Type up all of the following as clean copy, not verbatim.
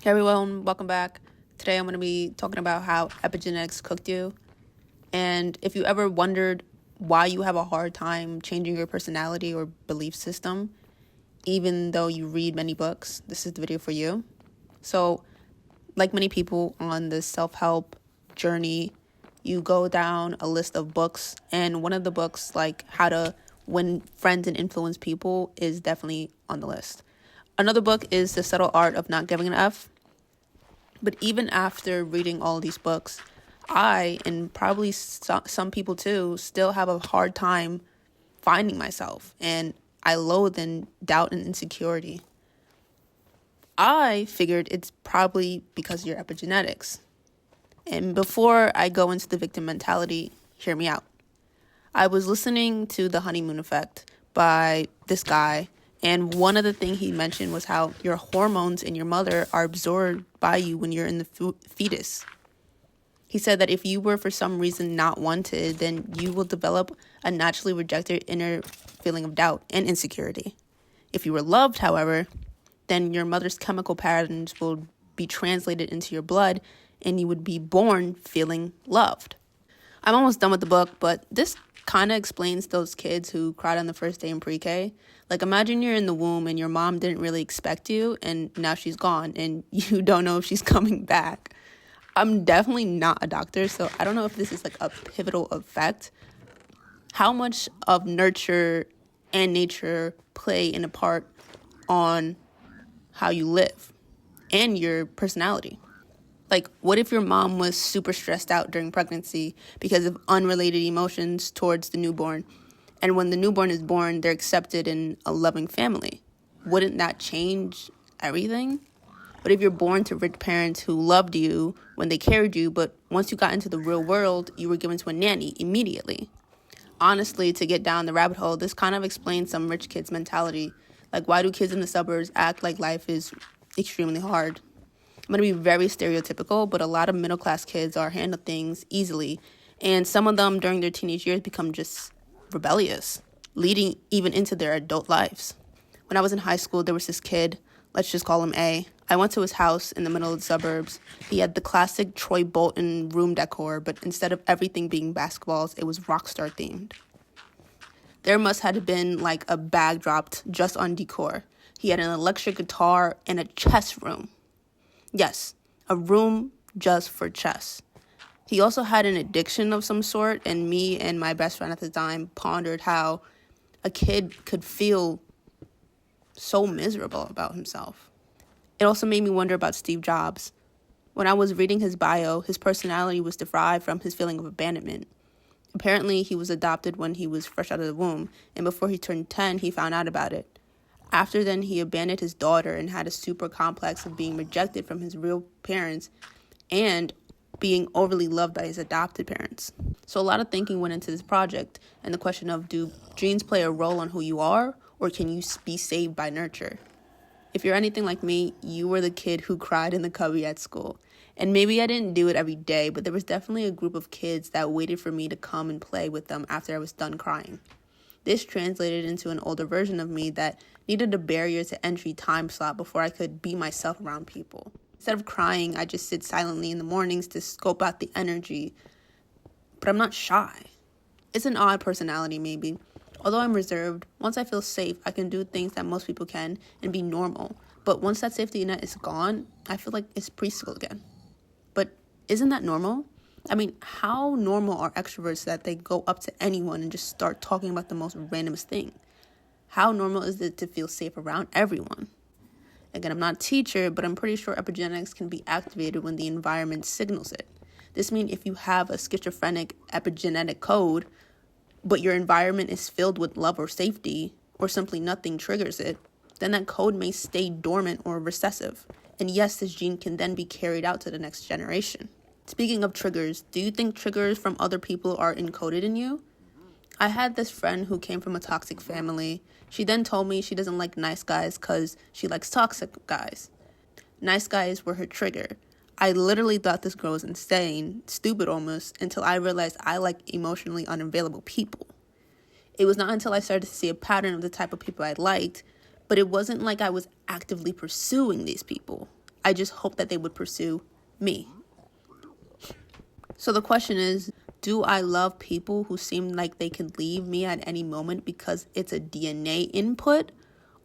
Hey everyone, welcome back. Today I'm going to be talking about how epigenetics cooked you. And if you ever wondered why you have a hard time changing your personality or belief system, even though you read many books, this is the video for you. So, like many people on the self-help journey, you go down a list of books, and one of the books, like How to Win Friends and Influence People, is definitely on the list. Another book is The Subtle Art of Not Giving an F. But even after reading all these books, I, and probably some people too, still have a hard time finding myself. And I loathe in doubt and insecurity. I figured it's probably because of your epigenetics. And before I go into the victim mentality, hear me out. I was listening to The Honeymoon Effect by this guy, and one of the things he mentioned was how your hormones in your mother are absorbed by you when you're in the fetus. He said that if you were for some reason not wanted, then you will develop a naturally rejected inner feeling of doubt and insecurity. If you were loved, however, then your mother's chemical patterns will be translated into your blood and you would be born feeling loved. I'm almost done with the book, but this kind of explains those kids who cried on the first day in pre-K. Like, imagine you're in the womb and your mom didn't really expect you, and now she's gone, and you don't know if she's coming back. I'm definitely not a doctor, so I don't know if this is like a pivotal effect. How much of nurture and nature play in a part on how you live and your personality? Like, what if your mom was super stressed out during pregnancy because of unrelated emotions towards the newborn? And when the newborn is born, they're accepted in a loving family. Wouldn't that change everything? What if you're born to rich parents who loved you when they carried you, but once you got into the real world, you were given to a nanny immediately? Honestly, to get down the rabbit hole, this kind of explains some rich kids' mentality. Like, why do kids in the suburbs act like life is extremely hard? I'm going to be very stereotypical, but a lot of middle-class kids are handle things easily, and some of them during their teenage years become just rebellious, leading even into their adult lives. When I was in high school, there was this kid, let's just call him A. I went to his house in the middle of the suburbs. He had the classic Troy Bolton room decor, but instead of everything being basketballs, it was rockstar themed. There must have been like a bag dropped just on decor. He had an electric guitar and a chess room. Yes, a room just for chess. He also had an addiction of some sort, and me and my best friend at the time pondered how a kid could feel so miserable about himself. It also made me wonder about Steve Jobs. When I was reading his bio, his personality was derived from his feeling of abandonment. Apparently, he was adopted when he was fresh out of the womb, and before he turned 10, he found out about it. After then, he abandoned his daughter and had a super complex of being rejected from his real parents and being overly loved by his adopted parents. So a lot of thinking went into this project and the question of, do genes play a role on who you are, or can you be saved by nurture? If you're anything like me, you were the kid who cried in the cubby at school. And maybe I didn't do it every day, but there was definitely a group of kids that waited for me to come and play with them after I was done crying. This translated into an older version of me that needed a barrier to entry time slot before I could be myself around people. Instead of crying, I just sit silently in the mornings to scope out the energy. But I'm not shy. It's an odd personality, maybe. Although I'm reserved, once I feel safe, I can do things that most people can and be normal. But once that safety net is gone, I feel like it's preschool again. But isn't that normal? I mean, how normal are extroverts that they go up to anyone and just start talking about the most randomest thing? How normal is it to feel safe around everyone? Again, I'm not a teacher, but I'm pretty sure epigenetics can be activated when the environment signals it. This means if you have a schizophrenic epigenetic code, but your environment is filled with love or safety, or simply nothing triggers it, then that code may stay dormant or recessive. And yes, this gene can then be carried out to the next generation. Speaking of triggers, do you think triggers from other people are encoded in you? I had this friend who came from a toxic family. She then told me she doesn't like nice guys because she likes toxic guys. Nice guys were her trigger. I literally thought this girl was insane, stupid almost, until I realized I like emotionally unavailable people. It was not until I started to see a pattern of the type of people I liked, but it wasn't like I was actively pursuing these people. I just hope that they would pursue me. So the question is, do I love people who seem like they could leave me at any moment because it's a DNA input?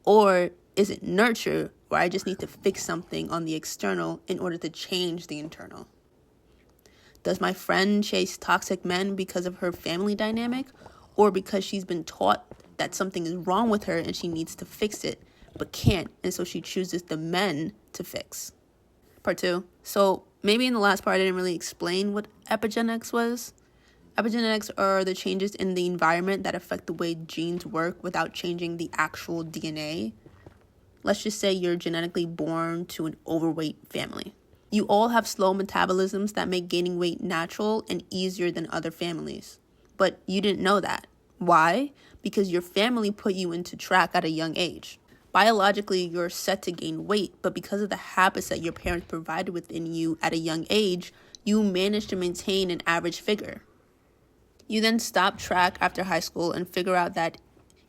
Or is it nurture, where I just need to fix something on the external in order to change the internal? Does my friend chase toxic men because of her family dynamic, or because she's been taught that something is wrong with her and she needs to fix it, but can't, and so she chooses the men to fix? Part 2. So maybe in the last part I didn't really explain what epigenetics was. Epigenetics are the changes in the environment that affect the way genes work without changing the actual DNA. Let's just say you're genetically born to an overweight family. You all have slow metabolisms that make gaining weight natural and easier than other families. But you didn't know that. Why? Because your family put you into track at a young age. Biologically, you're set to gain weight, but because of the habits that your parents provided within you at a young age, you manage to maintain an average figure. You then stop track after high school and figure out that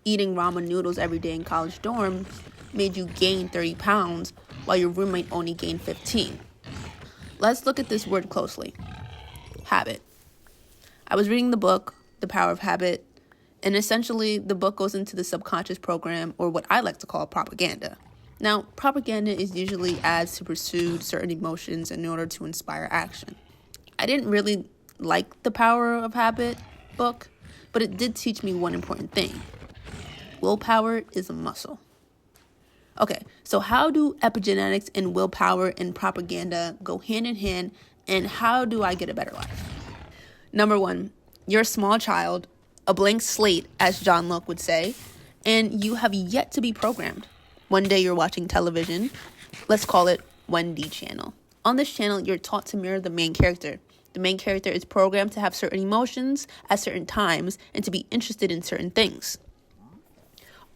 eating ramen noodles every day in college dorms made you gain 30 pounds while your roommate only gained 15. Let's look at this word closely. Habit. I was reading the book, The Power of Habit, and essentially the book goes into the subconscious program, or what I like to call propaganda. Now, propaganda is usually ads to pursue certain emotions in order to inspire action. I didn't really like The Power of Habit book, but it did teach me one important thing. Willpower is a muscle. Okay, so how do epigenetics and willpower and propaganda go hand in hand, and how do I get a better life? Number 1, you're a small child, a blank slate, as John Locke would say, and you have yet to be programmed. One day you're watching television, let's call it Wendy channel. On this channel, you're taught to mirror the main character. The main character is programmed to have certain emotions at certain times and to be interested in certain things.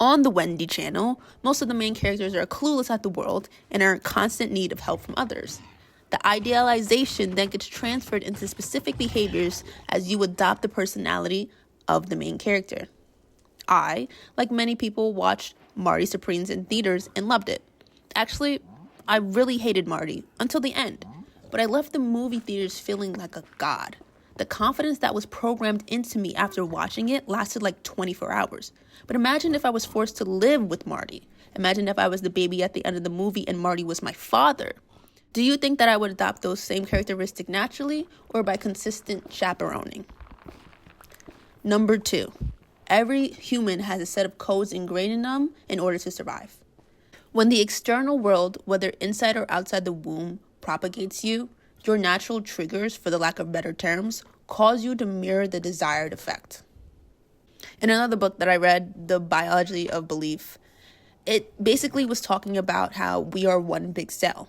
On the Wendy channel, most of the main characters are clueless at the world and are in constant need of help from others. The idealization then gets transferred into specific behaviors as you adopt the personality of the main character. I, like many people, watched Marty Supremes in theaters and loved it. Actually, I really hated Marty until the end, but I left the movie theaters feeling like a god. The confidence that was programmed into me after watching it lasted like 24 hours. But imagine if I was forced to live with Marty. Imagine if I was the baby at the end of the movie and Marty was my father. Do you think that I would adopt those same characteristics naturally or by consistent chaperoning? Number 2, every human has a set of codes ingrained in them in order to survive. When the external world, whether inside or outside the womb, propagates you, your natural triggers, for the lack of better terms, cause you to mirror the desired effect. In another book that I read, The Biology of Belief, it basically was talking about how we are one big cell.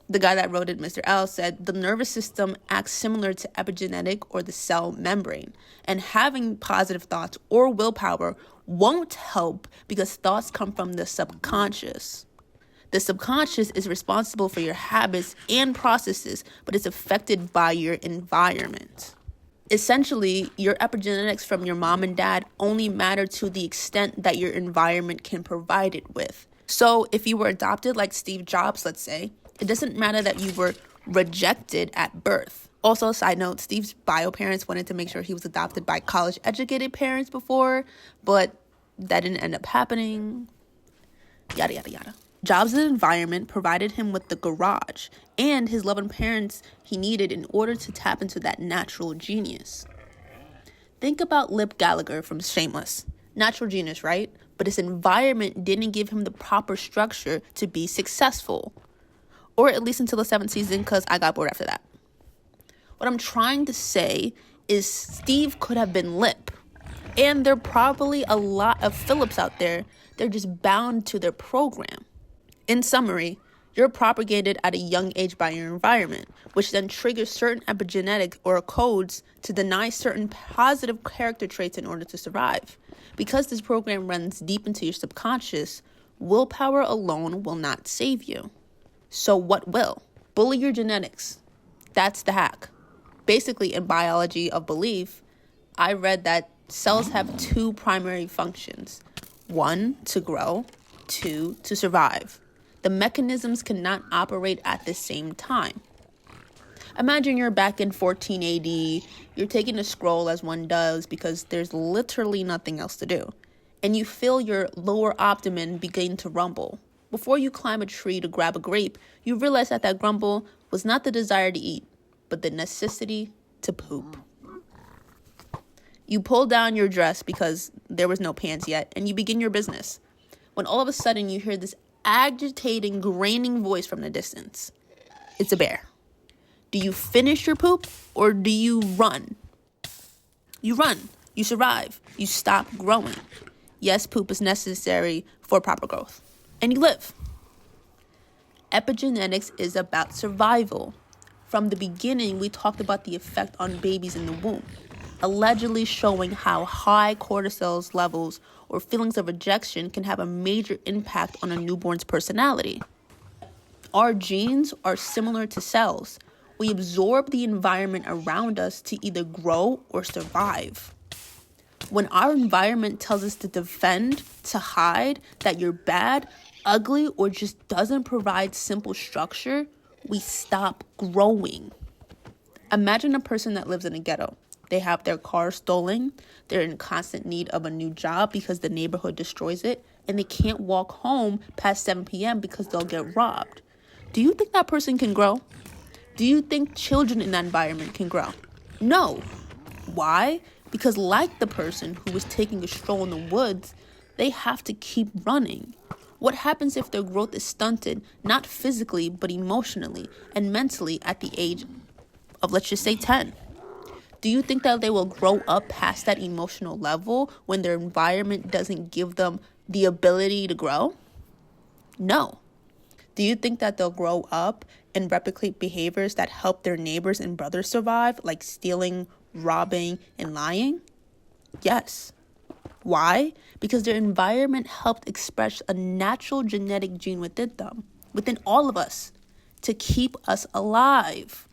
The guy that wrote it, Mr. L, said the nervous system acts similar to epigenetic or the cell membrane, and having positive thoughts or willpower won't help because thoughts come from the subconscious. The subconscious is responsible for your habits and processes, but it's affected by your environment. Essentially, your epigenetics from your mom and dad only matter to the extent that your environment can provide it with. So if you were adopted like Steve Jobs, let's say, it doesn't matter that you were rejected at birth. Also, side note, Steve's bio parents wanted to make sure he was adopted by college-educated parents before, but that didn't end up happening. Yada, yada, yada. Jobs' environment provided him with the garage and his loving parents he needed in order to tap into that natural genius. Think about Lip Gallagher from Shameless. Natural genius, right? But his environment didn't give him the proper structure to be successful. Or at least until the 7th season, because I got bored after that. What I'm trying to say is Steve could have been Lip. And there are probably a lot of Phillips out there. They're just bound to their program. In summary, you're propagated at a young age by your environment, which then triggers certain epigenetic or codes to deny certain positive character traits in order to survive. Because this program runs deep into your subconscious, willpower alone will not save you. So what will? Bully your genetics. That's the hack. Basically, in Biology of Belief, I read that cells have 2 primary functions. 1, to grow. 2, to survive. The mechanisms cannot operate at the same time. Imagine you're back in 14 AD, you're taking a scroll as one does because there's literally nothing else to do, and you feel your lower abdomen begin to rumble. Before you climb a tree to grab a grape, you realize that grumble was not the desire to eat, but the necessity to poop. You pull down your dress because there was no pants yet, and you begin your business, when all of a sudden you hear this agitating, graining voice from the distance. It's a bear. Do you finish your poop or do you run? You run. You survive. You stop growing. Yes, poop is necessary for proper growth. And you live. Epigenetics is about survival. From the beginning, we talked about the effect on babies in the womb, allegedly showing how high cortisol levels or feelings of rejection can have a major impact on a newborn's personality. Our genes are similar to cells. We absorb the environment around us to either grow or survive. When our environment tells us to defend, to hide, that you're bad, ugly, or just doesn't provide simple structure, we stop growing. Imagine a person that lives in a ghetto. They have their car stolen, they're in constant need of a new job because the neighborhood destroys it, and they can't walk home past 7 p.m. because they'll get robbed. Do you think that person can grow? Do you think children in that environment can grow? No. Why? Because like the person who was taking a stroll in the woods, they have to keep running. What happens if their growth is stunted, not physically, but emotionally and mentally at the age of, let's just say, 10? Do you think that they will grow up past that emotional level when their environment doesn't give them the ability to grow? No. Do you think that they'll grow up and replicate behaviors that help their neighbors and brothers survive, like stealing, robbing, and lying? Yes. Why? Because their environment helped express a natural genetic gene within them, within all of us, to keep us alive.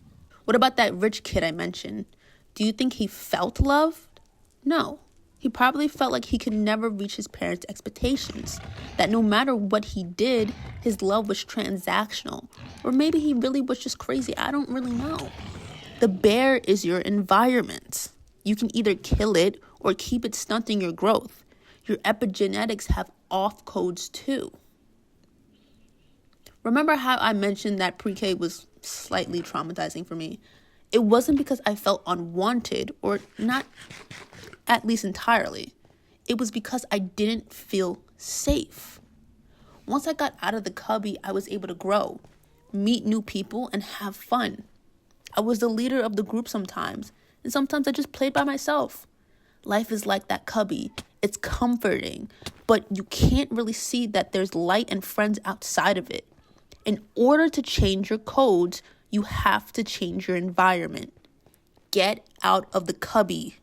What about that rich kid I mentioned? Do you think he felt loved? No. He probably felt like he could never reach his parents' expectations, that no matter what he did, his love was transactional. Or maybe he really was just crazy. I don't really know. The bear is your environment. You can either kill it or keep it stunting your growth. Your epigenetics have off codes too. Remember how I mentioned that pre-K was slightly traumatizing for me? It wasn't because I felt unwanted, or not at least entirely. It was because I didn't feel safe. Once I got out of the cubby, I was able to grow, meet new people, and have fun. I was the leader of the group sometimes, and sometimes I just played by myself. Life is like that cubby. It's comforting, but you can't really see that there's light and friends outside of it. In order to change your codes, you have to change your environment. Get out of the cubby.